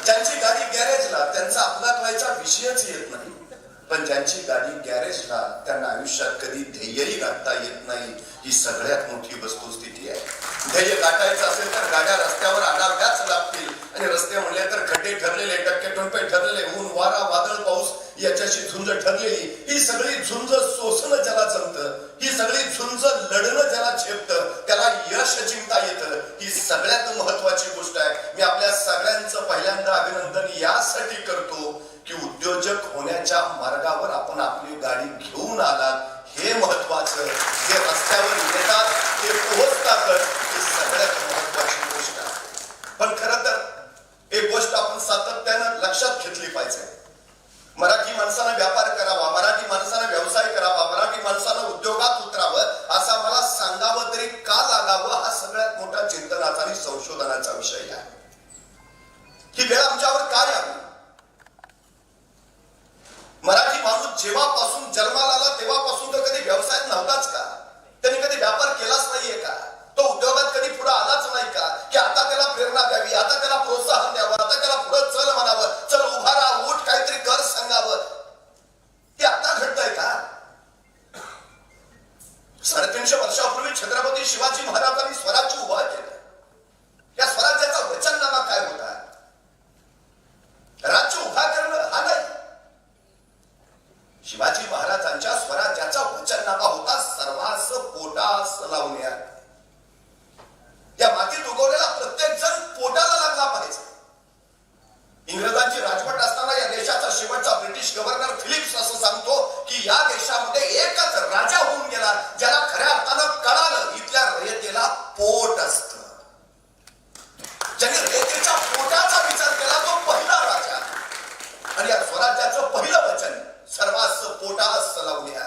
ज्यांची गाडी गॅरेजला त्यांचा अपघात व्हायचा विषयच येत नाही, पण ज्यांची गाडी गॅरेजला त्यांना आयुष्यात कधी ध्येयही गाठता येत नाही. ही सगळ्यात मोठी वस्तुस्थिती आहे. ध्येय गाठायचं असेल तर गाड्या रस्त्यावर आणाव्याच लागतील, आणि रस्ते म्हणले तर खड्डे ठरलेले, टक्के ठरलेले, ऊन वारा वादळ पाऊस याच्याशी झुंज ठरलेली. ही सगळी झुंज सोसणं ज्याला जमतं, ही सगळी झुंज लढणं ज्याला झेपतं, त्याला यश जिंकता येतं. ही सगळ्यात महत्वाची गोष्ट आहे. मी आपल्या सगळ्यांचं पहिल्यांदा अभिनंदन यासाठी करतो की उद्योजक होण्याच्या मार्गावर आपण आपली गाडी घेऊन आलात, हे महत्वाचं. जे रस्त्यावर येतात ते पोहोचतात, ही सगळ्यात महत्वाची गोष्ट आहे. पण खरं तर एक गोष्ट आपण सातत्यानं लक्षात घेतली पाहिजे. मराठी माणसानं व्यापार करावा, मराठी माणसानं व्यवसाय करावा, मराठी माणसानं उद्योगात उतरावं, असं मला सांगावं तरी का लागावं, हा सगळ्यात मोठा चिंतनाचा आणि संशोधनाचा विषय आहे. ही वेळ आमच्यावर काय आली? मराठी माणूस जेव्हापासून जन्माला आला तेव्हापासून तर कधी व्यवसायात नव्हताच का? त्यांनी कधी व्यापार केलाच नाहीये का? तो उद्योगात कधी पुढे आलाच नाही का? की आता त्याला प्रेरणा द्यावी, आता त्याला प्रोत्साहन द्यावं, आता त्याला पुढे चल म्हणावं, चल उभा राहा, उठ, काहीतरी कर सांगावं. हे आता घडतंय का? 350 वर्षापूर्वी छत्रपती शिवाजी महाराजांनी स्वराज्य उभा केलं. या स्वराज्याचा वचननामा काय होता? राज्य उभा करणं हा नाही. शिवाजी महाराजांच्या स्वराज्याचा वचननामा होता सर्वांस पोटास लावण्या. या मातीत उगवलेला प्रत्येक जण पोटाला लागला पाहिजे. इंग्रजांची राजवट असताना या देशाचा शेवटचा ब्रिटिश गव्हर्नर फिलिप्स असं सांगतो की या देशामध्ये एकच राजा होऊन गेला ज्याला खऱ्या अर्थानं कळालं इथल्या रयतेला पोट असतं. ज्याने रयतेच्या पोटाचा विचार केला तो पहिला राजा. आणि या स्वराज्याचं पहिलं वचन सर्वांस पोटास लावण्या.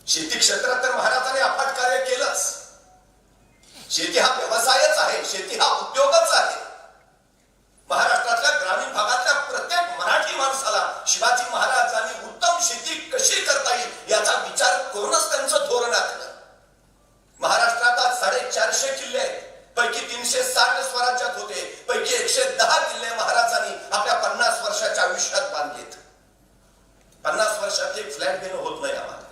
शेती क्षेत्रात तर महाराजांनी अफाट कार्य केलंच. शेती हा व्यवसायच आहे, शेती हा उद्योगच आहे. महाराष्ट्रातल्या ग्रामीण भागातल्या प्रत्येक मराठी माणसाला शिवाजी महाराजांनी उत्तम शेती कशी करता येईल याचा विचार करूनच त्यांचं धोरण आखलं. महाराष्ट्रात आज 450 किल्ले आहेत, पैकी 360 स्वराज्यात होते, पैकी 110 किल्ले महाराजांनी आपल्या 50 वर्षाच्या आयुष्यात बांधलेत. 50 वर्षात एक फ्लॅट देणं होत नाही आम्हाला.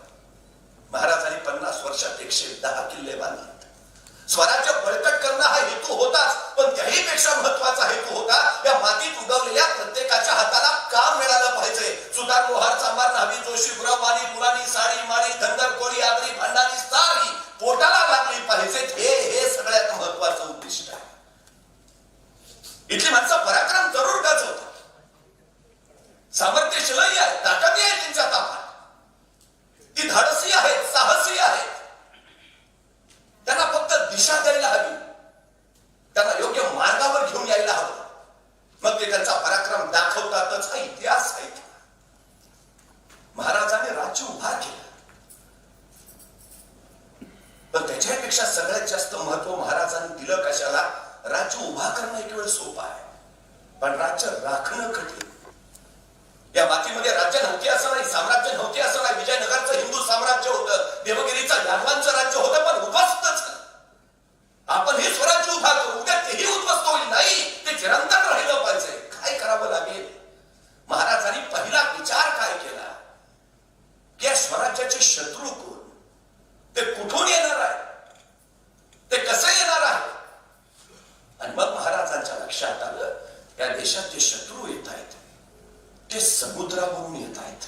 महाराजांनी 50 वर्षात 110 किल्ले बांधले. स्वराज्य बळकट करणं हा हेतू होताच, पण त्याही पेक्षा महत्वाचा हेतू होता या मातीत उगवलेल्या प्रत्येकाच्या हाताला काम मिळालं पाहिजे. सुधार लोहार चांभार न्हावी जोशी गुराव वाणी मुलानी साडी माळी धनगर कोळी आगरी भांडारी सारी पोटाला लागली पाहिजेत. हे सगळ्यात महत्वाचं उद्दिष्ट आहे. इथली माणसं पराक्रम जरूर गाजवतात, सामर्थ्यशाली आहे, ताकद आहे त्यांच्या तापात, ती धाडसी आहेत, साहसी आहेत. त्यांना फक्त दिशा द्यायला हवी, त्यांना योग्य मार्गावर घेऊन यायला हवं, मग ते त्यांचा पराक्रम दाखवतातच. हा इतिहास आहे. महाराजांनी राज्य उभा केलं, पण त्याच्यापेक्षा सगळ्यात जास्त महत्व महाराजांनी दिलं कशाला? राज्य उभा करणं एक वेळ सोपं आहे, पण राज्य राखणं कठीण. या मातीमध्ये राज्य नव्हते असं नाही, साम्राज्य नव्हते असं नाही. विजयनगरचं हिंदू साम्राज्य होतं, देवगिरीचं यादवांचं राज्य होतं, पण उद्ध्वस्त झालं. आपण हे स्वराज्य उभा करू, उद्या तेही उद्ध्वस्त होईल नाही, ते चिरंतन राहिलं पाहिजे. काय करावं लागेल? महाराजांनी पहिला विचार काय केला की या स्वराज्याचे शत्रू कोण, ते कुठून येणार आहे, ते कसं येणार आहे. आणि मग महाराजांच्या लक्षात आलं या देशात जे शत्रू येत आहेत ते समुद्रावरून येत आहेत.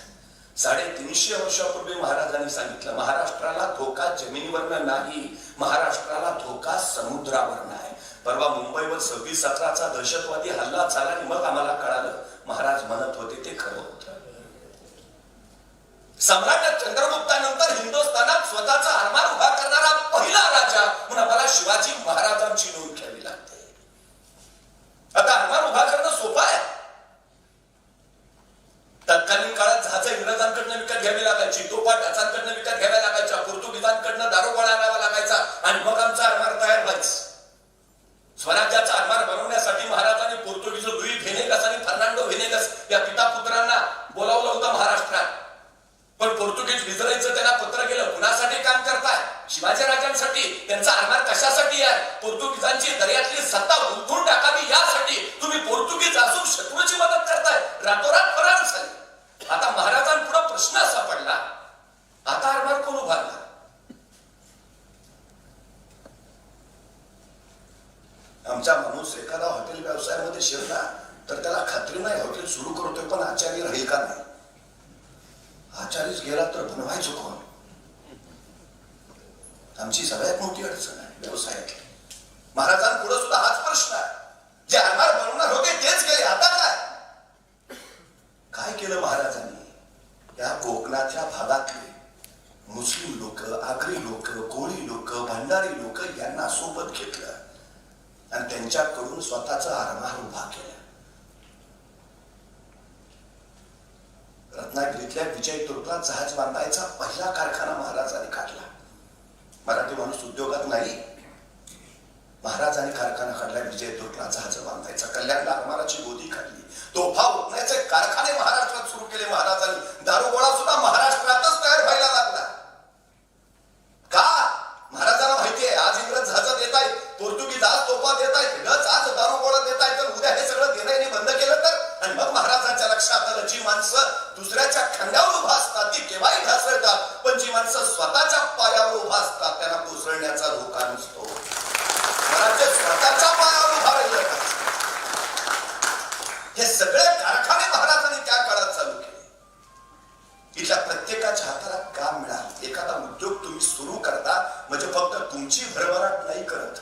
350 वर्षापूर्वी महाराजांनी सांगितलं महाराष्ट्राला धोका जमिनीवरनं नाही, महाराष्ट्राला धोका समुद्रावरनं आहे. परवा मुंबईवर 26/17चा दहशतवादी हल्ला झाला आणि मग आम्हाला कळालं महाराज म्हणत होते ते खरं होतं. सम्राट चंद्रगुप्तानंतर हिंदुस्थानात स्वतःचा आरमार उभा करणारा पहिला राजा म्हणून आम्हाला शिवाजी महाराजांची नोंद घ्यावी लागते. आता आरमार उभा करणं सोपं आहे. तत्कालीन काळात जहाज इंग्रजांकडनं विकत घ्यावी लागायची, तोफा डचांकडनं विकत घ्याव्या लागायच्या, पोर्तुगीजांकडनं दारुगोळा आणावा लागायचा, आणि मग आमचा आरमार तयार व्हायचा. स्वराज्याचा आरमार बनवण्यासाठी महाराजांनी पोर्तुगीज लुई व्हेनेगस आणि फर्नांडो व्हेनेगस या पिता पुत्रांना बोलावलं होतं महाराष्ट्रात. पण पोर्तुगीज विजरायचं त्यांना पत्र गेलं, कुणासाठी काम करताय? शिवाजी राजांसाठी. त्यांचा आरमार कशासाठी आहे? पोर्तुगीजांची दर्यातली आमचा माणूस एखादा हॉटेल व्यवसायामध्ये शिरला तर त्याला खात्री नाही हॉटेल सुरू करतोय पण आचार्य राहील का नाही. आचार्यच गेला तर बनवायचो कोण. आमची सगळ्यात मोठी अडचण आहे व्यवसायात. महाराजांपुढे सुद्धा हाच प्रश्न आहे. जे आरमार बनवणार होते तेच गेले, आता काय. काय केलं महाराजांनी. या कोकणाच्या भागातले मुस्लिम लोक, आगरी लोक, कोळी लोक, भंडारी लोक यांना सोबत घेतलं आणि त्यांच्याकडून स्वतःचा आरमार उभा केला. रत्नागिरीतल्या विजय तुर्कला जहाज बांधायचा पहिला कारखाना महाराजांनी काढला. मराठी माणूस उद्योगात नाही. महाराजांनी कारखाना काढला विजय तुर्कला जहाज बांधायचा. कल्याणला आरमाराची गोदी काढली. तोफा उठण्याचे कारखाने महाराष्ट्रात सुरू केले महाराजांनी. दारुगोळा सुद्धा महाराष्ट्रातच तयार व्हायला लागला. का. महाराजांना माहिती आहे आज इंग्रज जहाज देत आहेत, पोर्तुगीज आज तोफा देत आहेत, डच आज दारुगोळा देत आहेत, तर उद्या हे सगळं देणं बंद केलं तर. आणि मग महाराजांच्या लक्षात आलं जी माणसं दुसऱ्याच्या खांद्यावर उभा असतात ती केव्हाही ढासळतात, पण जी माणसं स्वतःच्या पायावर उभा असतात त्यांना कोसळण्याचा धोका नसतो. महाराज स्वतःच्या पायावर उभा राहिलं. हे सगळे कारखाने महाराजांनी त्या काळात चालू केले. इथल्या प्रत्येकाच्या हाताला काम मिळालं. एखादा उद्योग तुम्ही सुरू करता म्हणजे फक्त तुमची भरभराट नाही करत,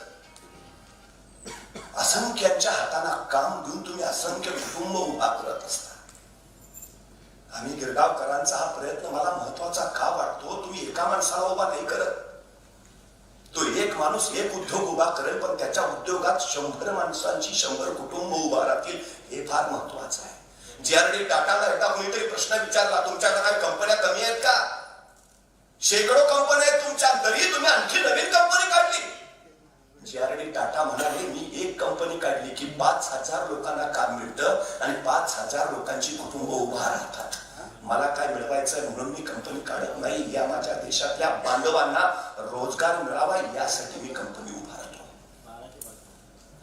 असंख्यांच्या हाताला काम देऊन तुम्ही असंख्य कुटुंब उभा करत असता. आम्ही गिरगावकरांचा हा प्रयत्न मला महत्वाचा का वाटतो. तुम्ही एका माणसाला उभा नाही करत. तो एक माणूस एक उद्योग उभा करेल पण त्याच्या उद्योगात 100 माणसांची 100 कुटुंब उभा राहतील. हे फार महत्वाचं आहे. जीआरडी टाटाला एकदा कोणीतरी प्रश्न विचारला तुमच्याकडे काय कंपन्या कमी आहेत का. शेकडो कंपन्या आहेत तुमच्या, तरी तुम्ही आणखी नवीन कंपनी काढली. जीआरडी टाटा म्हणाले मी एक कंपनी काढली की 5000 लोकांना काम मिळतं आणि 5000 लोकांची कुटुंब उभा राहतात. मला काय मिळवायचंय म्हणून मी कंपनी काढत नाही. या माझ्या देशातल्या बांधवांना रोजगार मिळावा यासाठी मी कंपनी उभा राहतो.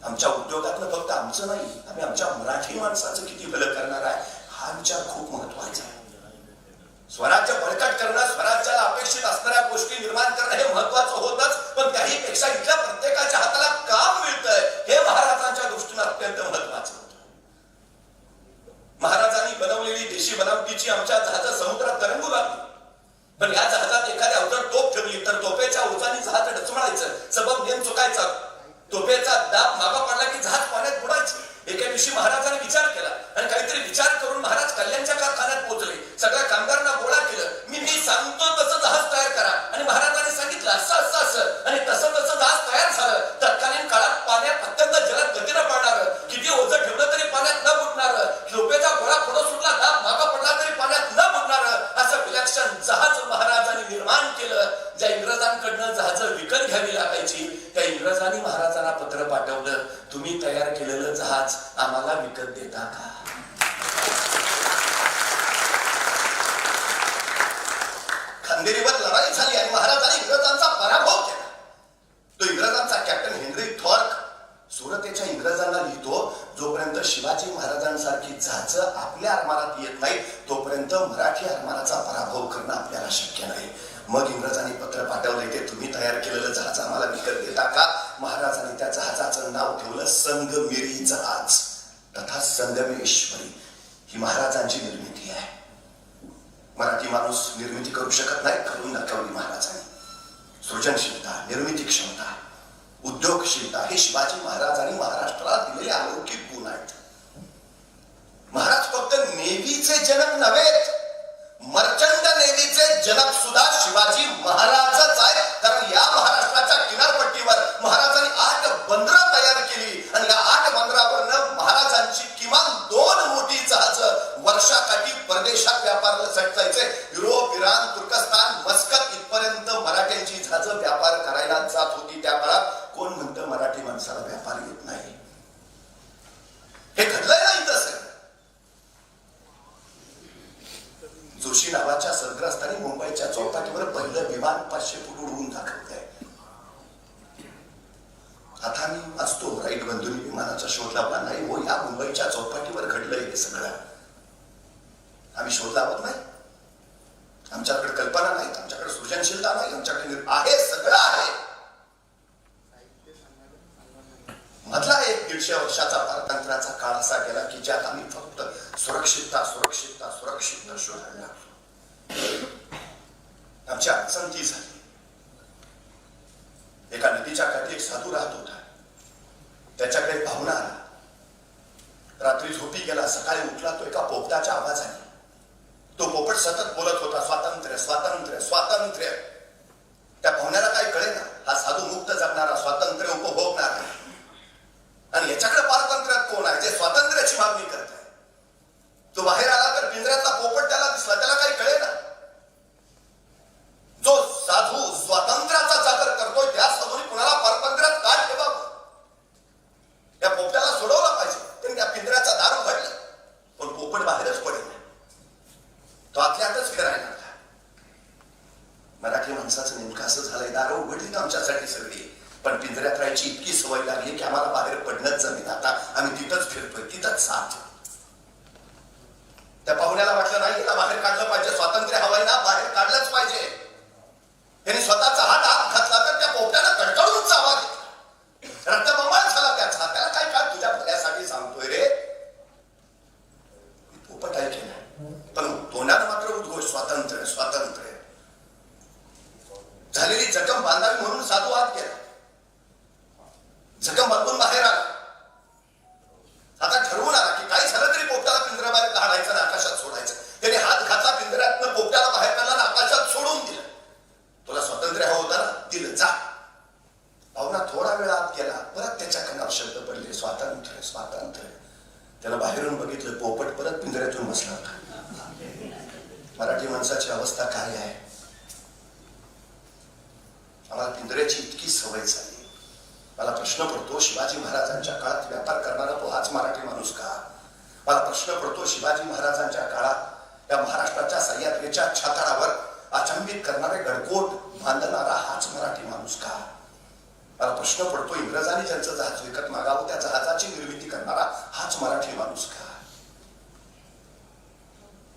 आमच्या उद्योगातलं फक्त आमचं नाही, आम्ही आमच्या मराठी माणसाचं किती भलं करणार आहे हा विचार खूप महत्वाचा आहे. स्वराज्य बळकट करणं, स्वराज्याला अपेक्षित असणाऱ्या गोष्टी निर्माण करणं हे महत्वाचं होतच, पण त्याही पेक्षा इथल्या प्रत्येकाच्या हाताला काम मिळतंय हे महाराजांच्या दृष्टीने अत्यंत महत्वाचं होतं. महाराजांनी बनवलेली देशी बनावटीची आमच्या जहाज समुद्रात तरंगू लागली, पण या जहाजात एखाद्या अवजड तोफ ठेवली तर तोफेच्या ओझाने जहाज डचमळायचं, सबब नेम चुकायचा, तोफेचा दाब मागा पडला की जहाज पाण्यात बुडायचं. एके दिवशी महाराजांनी विचार केला आणि काहीतरी विचार करून महाराज कल्याणच्या कारखान्यात पोहोचले. सगळ्या कामगारांना गोळा केलं. मी सांगतो तसं जहाज तयार करा आणि महाराजांनी सांगितलं असं आणि तसं जहाज तयार झालं. तत्कालीन काळात पाण्यात अत्यंत जलद गतीनं पडणार, किती ओझं ठेवलं तरी पाण्यात न बुडणार, झोपेचा गोळा पुढं सुटला दाब मागा पडला तरी पाण्यात न बुडणार असं विलक्षण जहाज महाराजांनी निर्माण केलं. ज्या इंग्रजांकडनं जहाज विकत घ्यावी लागायची त्या इंग्रजांनी महाराजांना पत्र पाठवलं तुम्ही तयार केलेलं जहाज आम्हाला विकत देता का. खांदेरीवर लढाई झाली आणि महाराजांनी इंग्रजांचा पराभव केला. तो इंग्रजांचा कॅप्टन हेनरी थॉर्क सुरतेच्या इंग्रजांना लिहितो जोपर्यंत शिवाजी महाराजांसारखी जहाज आपल्या आरमारात येत नाही तोपर्यंत मराठी आरमाराचा पराभव करणं आपल्याला शक्य नाही. मग इंग्रजांनी पत्र पाठवले ते तुम्ही तयार केलेलं जहाज आम्हाला विकत देता का. महाराजांनी त्या जहाजाचं नाव ठेवलं संगमेरी जहाज तथा संगमेश्वरी. ही महाराजांची निर्मिती आहे. मराठी माणूस निर्मिती करू शकत नाही, करून दाखवली महाराजांनी. सृजनशीलता, निर्मिती क्षमता, उद्योगशीलता हे शिवाजी महाराजांनी महाराष्ट्राला दिलेले अलौकिक गुण आहेत. महाराज फक्त नेव्हीचे जनक नव्हेत, मर्चंट नेव्हीचे जनक सुद्धा शिवाजी महाराजच आहेत. कारण या महाराष्ट्राच्या किनारपट्टीवर महाराजांनी 8 बंदरं तयार केली आणि या 8 बंदरावरनं महाराजांची किमान 2 मोठी जहाज वर्षाकाठी परदेशात व्यापाराला जायचे. युरोप, इराण, तुर्कस्तान, मस्कत इथपर्यंत मराठ्यांची जहाज व्यापार करायला जात होती. त्या काळात कोण म्हणतं मराठी माणसाला व्यापार येत नाही. हे घडलंय नाही तसं. जोशी नावाच्या सरग्रस्तांनी मुंबईच्या चौपाटीवर पहिलं विमान 500 फूट उडवून दाखवलंय. आता मी असतो राईट बंधूंनी विमानाचा शोध लावला नाही हो. या मुंबईच्या चौपाटीवर घडलंय हे सगळं. आम्ही शोध लावत नाही, आमच्याकडे कल्पना नाही, आमच्याकडे सृजनशीलता नाही, आमच्याकडे आहे, सगळं आहे. मधला एक 150 वर्षाचा पारतंत्र्याचा काळ असा गेला की ज्यात आम्ही फक्त सुरक्षितता सुरक्षितता सुरक्षितता शोधायला लागलो. आमची अडचण ती झाली. एका नदीच्या काठी एक साधू राहत होता. त्याच्याकडे पाहुणा आला. रात्री झोपी गेला. सकाळी उठला तो एका पोपटाच्या आवाजाने. तो पोपट सतत बोलत होता, स्वातंत्र्य स्वातंत्र्य स्वातंत्र्य. त्या पाहुण्याला काय कळेना, हा साधू मुक्त जगणारा, स्वातंत्र्य उपभोगणारा, आणि याच्याकडे पारतंत्र्यात कोण आहे जे स्वातंत्र्याची मागणी करत आहे. तो बाहेर आला तर पिंजऱ्यातला पोपट त्याला दिसला. त्याला काही कळेना. जो साधू स्वातंत्र्याचा जागर करतोय त्या साधूने कुणाला पारतंत्र्यात का ठेवावं. त्या पोपट्याला सोडवला पाहिजे. त्यांनी त्या पिंजऱ्याचा दार उघडलं, पण पोपट बाहेरच पडेल. तो आतल्यातच फिरायला लागला. मराठी माणसाचं नेमकं असं झालंय. दारं उघडली ना आमच्यासाठी सगळी, पण पिंजऱ्यात राहायची इतकी सवय लागली की आम्हाला बाहेर पडणंच जमीन. आता आम्ही तिथंच फिरतोय, तिथंच साथ. त्या पाहुण्याला वाटलं नाही याला बाहेर काढलं पाहिजे, स्वातंत्र्य हवंय ना, बाहेर काढलंच पाहिजे. त्यांनी स्वतःचा हात आत घातला तर त्या पोपट्याला कडकडून चावा घेतला. रक्तबंबाळ झाला त्याचा. त्याला काय काढ तुझ्या भल्यासाठी सांगतोय रे. पोपट ऐकेना, पण तोंडात मात्र उद्घोष स्वातंत्र्य स्वातंत्र्य. झालेली जखम बांधावी म्हणून साधू आत गेला. जखम बांधून बाहेर आला. आता ठरवून आला की काही झालं तरी पोपट्याला पिंजऱ्याबाहेर काढायचं आणि आकाशात सोडायचं. त्याने हात घातला पिंजऱ्यातनं, पोपट्याला बाहेर काढला आणि आकाशात सोडून दिलं. तुला स्वातंत्र्य हवं होतं ना, दिलं, जा. पाहुणा थोडा वेळ आत गेला. परत त्याच्या कानावर शब्द पडले, स्वातंत्र्य स्वातंत्र्य. त्यानं बाहेरून बघितलं, पोपट परत पिंजऱ्यातून बसला होता. मराठी माणसाची अवस्था काय आहे. आम्हाला पिंजऱ्याची इतकी सवय झाली. मला प्रश्न पडतो, शिवाजी महाराजांच्या काळात व्यापार करणारा तो हाच मराठी माणूस का. मला प्रश्न पडतो, शिवाजी महाराजांच्या काळात या महाराष्ट्राच्या सह्याद्रीच्या छाताडावर अचंबित करणारे गडकोट बांधणारा हाच मराठी माणूस का. मला प्रश्न पडतो, इंग्रजांनी ज्यांचं जहाज विकत मागावं त्या जहाजाची निर्मिती करणारा हाच मराठी माणूस का.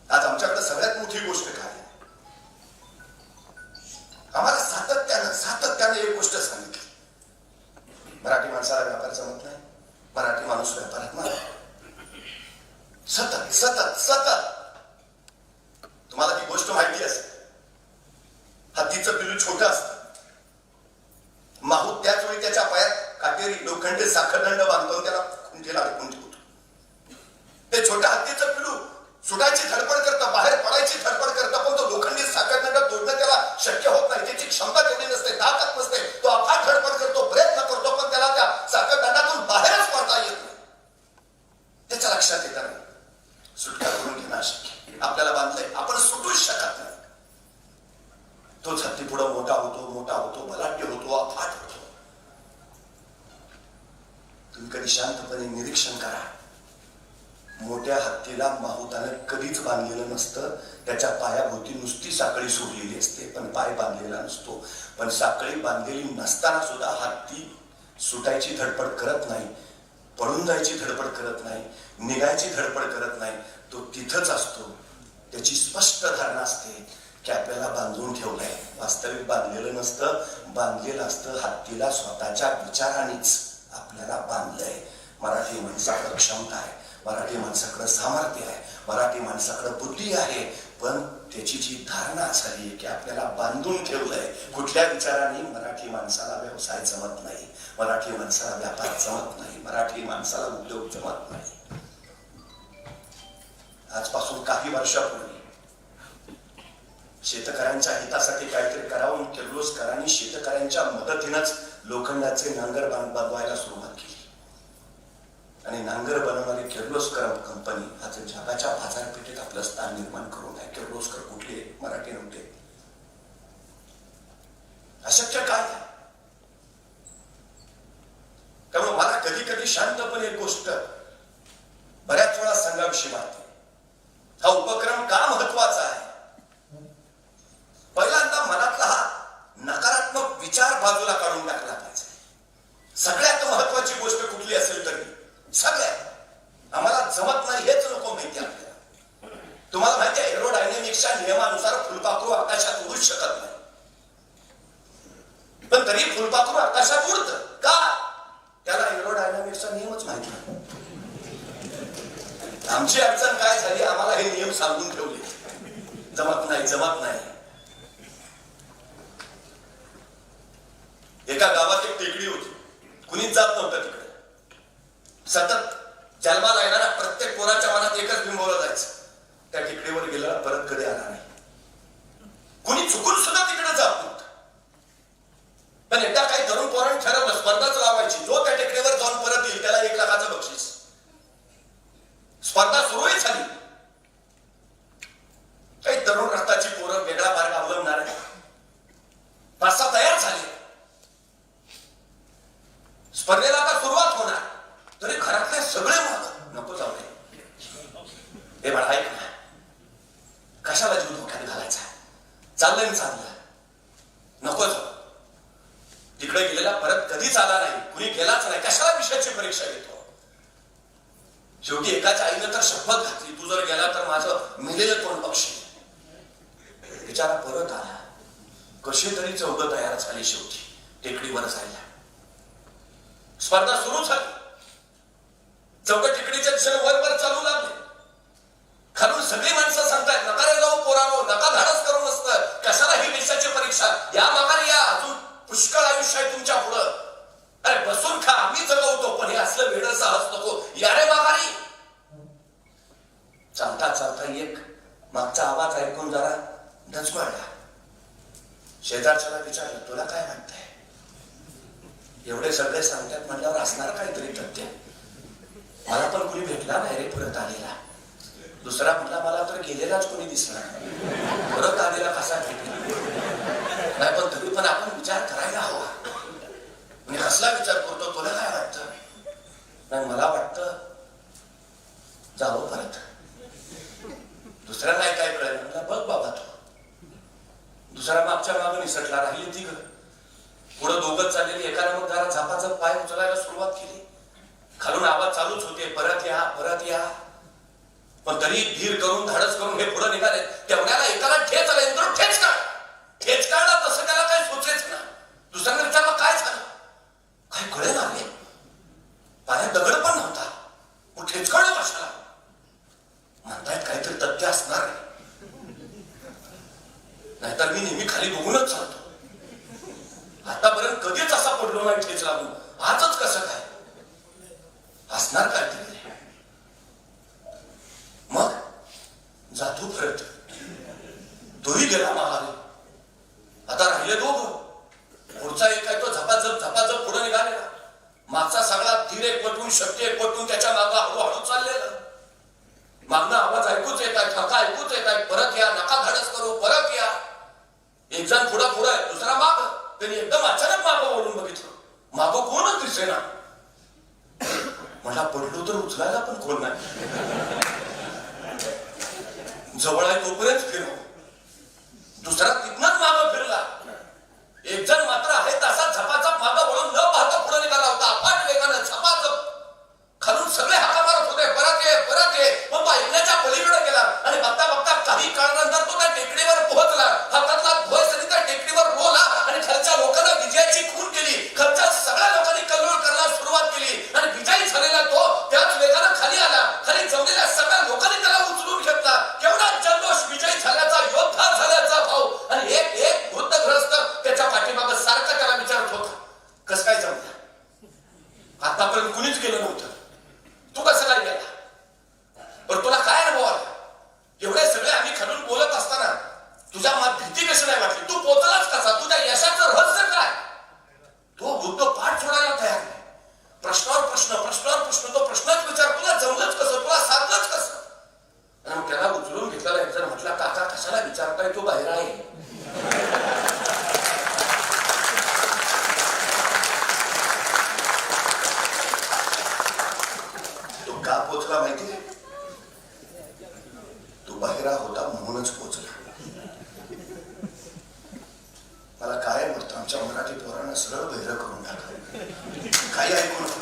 आज आमच्याकडे सगळ्यात मोठी गोष्ट काय. आम्हाला सातत्यानं एक गोष्ट सांगितली, मराठी माणसाला व्यापार जमत नाही, मराठी माणूस व्यापारात नाही. सतत सतत सतत. तुम्हाला ती गोष्ट माहिती असेल, हत्तीचं पिलू छोटं असतं. माहूत त्याच वेळी त्याच्या पायात काटेरी लोखंडी साखरदंड बांधतो, त्याला खुंटीला अडकून ठेवतो. ते छोट्या हत्तीचं पिलू सुटायची धडपड करतं, बाहेर पडायची धडपड करतं, पण तो लोखंडी साखरदंड तोडणं त्याला शक्य होत नाही. त्याची क्षमता तेवढी नसते, ताकद नसते. तो अफाट धडपड करतो, प्रयत्न करतो, पण त्याला त्या साखरदंडातून बाहेरच पडता येत नाही. त्याच्या लक्षात येत नाही सुटका करून घेणं अशक्य. आपल्याला बांधलंय, आपण सुटूच शकत नाही. तो हत्ती पुढं मोठा होतो, मोठा होतो, बलाढ्य होतो, अफाट होतो. तुम्ही कधी शांतपणे निरीक्षण करा. मोठ्या हत्तीला माहुताने कधीच बांधलेलं नसतं. त्याच्या पायाभोवती नुसती साखळी सोडलेली असते, पण पाय बांधलेला नसतो. पण साखळी बांधलेली नसताना सुद्धा हत्ती सुटायची धडपड करत नाही, पळून जायची धडपड करत नाही, निघायची धडपड करत नाही. तो तिथंच असतो. त्याची स्पष्ट धारणा असते की आपल्याला बांधून ठेवलंय. वास्तविक बांधलेलं नसतं, बांधलेलं असतं हत्तीला स्वतःच्या विचारानेच आपल्याला बांधलंय. मराठी माणसाकडे क्षमता आहे, मराठी माणसाकडे सामर्थ्य आहे, मराठी माणसाकडे बुद्धी आहे, पण त्याची जी धारणा झाली की आपल्याला बांधून ठेवलंय. कुठल्या विचाराने. मराठी माणसाला व्यवसाय जमत नाही, मराठी माणसाला व्यापार जमत नाही, मराठी माणसाला उद्योग जमत नाही. आजपासून काही वर्षापूर्वी शेतकऱ्यांच्या हितासाठी काहीतरी करावं किर्लोस्करांनी शेतकऱ्यांच्या मदतीनंच लोखंडाचे नांगर बांधवायला सुरुवात केली. आणि नांगर बनवणारी किर्लोस्कर कंपनी आज जगाच्या बाजारपेठेत आपलं स्थान निर्माण करून आहे. किर्लोस्कर कुठले मराठी नव्हते. अशक्य काय. त्यामुळे मला कधी कधी शांतपणे एक गोष्ट बऱ्याच वेळा सांगाविषयी वाटते. हा उपक्रम का महत्वाचा आहे. पहिल्यांदा मनातला हा नकारात्मक विचार बाजूला काढून टाकला पाहिजे. सगळ्यात महत्वाची गोष्ट कुठली असेल तरी सगळ्यात आम्हाला जमत नाही हेच नको माहिती आपल्याला. तुम्हाला माहिती आहे एरोडायनेमिक्सच्या नियमानुसार फुलपाखरू आकाशात उडूच शकत नाही, पण तरी फुलपाखरू आकाशात उडतं का. त्याला एरोडायनामिक्सचा नियमच माहिती नाही. आमची अडचण काय झाली, आम्हाला हे नियम सांगून ठेवले. जमत नाही जमत नाही. एका गावात एक टेकडी होती, कुणीच जात नव्हतं तिकडे. सतत जन्माला येणारा प्रत्येक पोराच्या मनात एकच बिंबवलं जायचं, त्या टेकडीवर गेला परत कडे आला नाही. कुणी चुकून सुद्धा तिकडे जात नव्हतं. पण एकदा काही तरुण पोरांनी ठरवलं स्पर्धाच लावायची, जो त्या टेकडीवर जाऊन परत येईल त्याला 1 लाखाचं बक्षीस. स्पर्धा सुरूही झाली. काही तरुण रक्ताची पोरं वेगळा मार्ग अवलंबणार 5-6 तयार झाले. स्पर्धेला आता सुरुवात होणार, तरी घरातले सगळे माग नको जाऊ दे. हे बाळा ऐक ना, कशाला जीव धोक्यात घालायचा, चाललंय ना चाललं, नको जाऊ. तिकडे गेलेला परत कधीच आला नाही, कुणी गेलाच नाही, कशाला विषयाची परीक्षा घेतो. शेवटी एकाच्या आईनं तर शपथ घातली, तू जर गेला तर माझं मिळेल कोण बक्षीस. बिचारा परत आला. कशी तरी चौघ तयार झाली शेवटी टेकडीवर जायला. स्पर्धा सुरू झाली. चौघ टेकडीच्या दिशेने वर चालू लागले. खालून सगळी माणसं सांगतायत नका रे जाऊ पोरांनो, नका धाडस करू नसतं, कशाला ही देशाची परीक्षा, या माघारी या, अजून पुष्कळ आयुष्य आहे तुमच्या पुढं. अरे बसून खा, आम्ही जगवतो, पण हे असलं वेळ साहस नको, या रे माघारी. चालता चालता एक मागचा आवाज ऐकून जरा डचमळला. शेजारच्याला विचारलं, तुला काय वाटतंय? एवढे सगळे सांगतात म्हटल्यावर असणार काहीतरी तथ्य. मला पण कुणी भेटला नाही रे परत आलेला. दुसरा म्हटला, मला तर गेलेलाच कोणी दिसला नाही, परत आलेला कसा भेटला नाही. पण तरी पण आपण विचार करायला हवा. म्हणजे कसला विचार करतो, तुला काय वाटतं? नाही मला वाटतं जावं परत. दुसऱ्याला काय कळलं, मला बघ बाबा तू. दुसरा मागच्या मागं निसटला, राहिली ती घर. पुढे दोघच चाललेली. एकाला मग जरा झापाझप पाय उचलायला सुरुवात केली. खालून आवाज चालूच होते, परत या परत या. पण तरी धीर करून धाडस करून हे पुढे निघाले. तेवढ्याला एकाला ठेच आला, इंद्र ठेच काढ. ठेच काढला तसं त्याला काही सुचेच ना. दुसऱ्याने विचारलं काय झालं, काय कळे ना रे, पायात दगड पण नव्हता, मग ठेच काढलं कशाला? म्हणतायत काहीतरी तथ्य असणार आहे, नाहीतर मी नेहमी खाली बघूनच चालतो. आतापर्यंत कधीच असा पडलो नाही ठेच लागून, आजच कसं काय? असणार काहीतरी. मग जातो परत. तोही गेला माघारी. आता राहिले दोघं. पुढचा एक काय तो झपाझप पुढे निघालेला. मागचा सगळा धीर एक पटवून शक्ती एक पटवून त्याच्या मागं हळूहळू चाललेला. मागणं आवाज ऐकूच येत आहे, ठका ऐकूच येत आहे, परत या, नका धाडस करू, परत या. एक जण पुढे दुसरा माग. त्यांनी एकदम अचानक मागं वळून बघितलं, मागं कोणच दिसेना. मला पडलो तर उचलायला पण कोण नाही. जवळ आहे तोपर्यंत फिरव. दुसरा तिथनच मागं फिरला. एक जण मात्र आहे तसा झपाझप मागं वळून न पाहता पुढे निघाला होता. अपाट वेगानं झपाझप. खालून सगळे हाका मारत होते, परत ये परत ये. मग तो ऐकण्याच्या पलीकडे गेला आणि बघता बघता काही काळानंतर तो त्या टेकडीवर पोहोचला. हातातला भोय सरी त्या टेकडीवर रोवला आणि खालच्या लोकांना विजयाची खून केली. खालच्या सगळ्या लोकांनी कल्लोळ करायला सुरुवात केली आणि विजयी झालेला तो त्याच वेगानं खाली आला. खाली जमलेल्या सगळ्या लोकांनी त्याला उचलून घेतला. केवढा जल्लोष, विजयी झाल्याचा, योद्धा झाल्याचा भाव. आणि एक एक वृद्धग्रस्त त्याच्या पाठीमागं सारखं त्याला विचारत होता, कसं काय जमलं? आतापर्यंत कुणीच गेलं नव्हतं, तू कसं काय गेला? पण तुला काय अनुभव आला? एवढे सगळे आम्ही खालून बोलत असताना तुझ्या मनात भीती कशी नाही वाटली? तू पोचलाच कसा? तुझ्या यशाचं रहस्य काय? तो वृद्ध पाठ सोडायला तयार नाही. प्रश्नावर प्रश्न तो प्रश्नच विचार, तुला जमलंच कसं, तुला साधलंच कसं? आणि मग त्याला उचलून घेतला. एक जण म्हटला, काका कशाला विचारताय, तो बाहेर आहे. तो का पोचला माहितीये? तो बाहेरा होता म्हणूनच पोचला. मला काय वाटतं, आमच्या मराठी पोरांना सरळ बहिरं करून टाका, काही ऐकू नको.